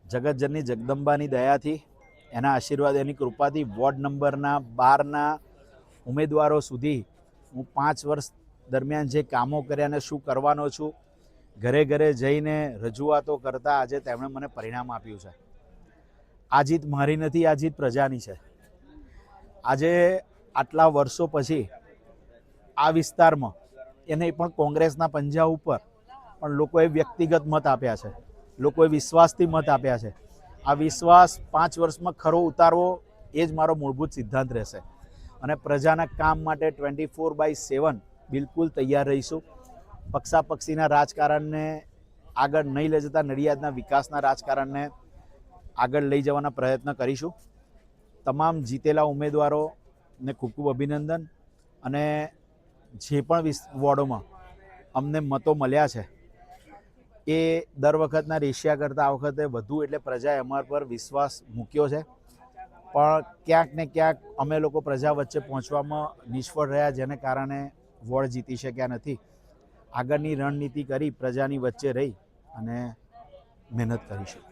જગતજનની જગદંબાની દયાથી, એના આશીર્વાદ, એની કૃપાથી વોર્ડ નંબરના 12ના ઉમેદવારો સુધી હું 5 વર્ષ દરમિયાન જે કામો કર્યા અને શું કરવાનો છું, ઘરે ઘરે જઈને રજૂઆતો કરતા આજે તેમણે મને પરિણામ આપ્યું છે. આ જીત મારી નથી, આ જીત પ્રજાની છે. આજે આટલા વર્ષો પછી આ વિસ્તારમાં એને પણ કોંગ્રેસના પંજા ઉપર પણ લોકોએ વ્યક્તિગત મત આપ્યા છે, લોકોએ વિશ્વાસથી મત આપ્યા છે. આ વિશ્વાસ 5 વર્ષમાં ખરો ઉતારવો એ જ મારો મૂળભૂત સિદ્ધાંત રહેશે અને પ્રજાના કામ માટે 24/7 બિલકુલ તૈયાર રહીશું. પક્ષાપક્ષીના રાજકારણને આગળ નહીં લઈ જતા નડિયાદના વિકાસના રાજકારણને આગળ લઈ જવાના પ્રયત્ન કરીશું. તમામ જીતેલા ઉમેદવારોને ખૂબ ખૂબ અભિનંદન. અને જે પણ વોર્ડોમાં અમને મતો મળ્યા છે એ દર વખતના રેશિયા કરતાં આ વખતે વધુ, એટલે પ્રજાએ અમારા પર વિશ્વાસ મૂક્યો છે. પણ ક્યાંક ને ક્યાંક અમે લોકો પ્રજા વચ્ચે પહોંચવામાં નિષ્ફળ રહ્યા, જેને કારણે વોર્ડ જીતી શક્યા નથી. આગળની રણનીતિ કરી પ્રજાની વચ્ચે રહી અને મહેનત કરીશું.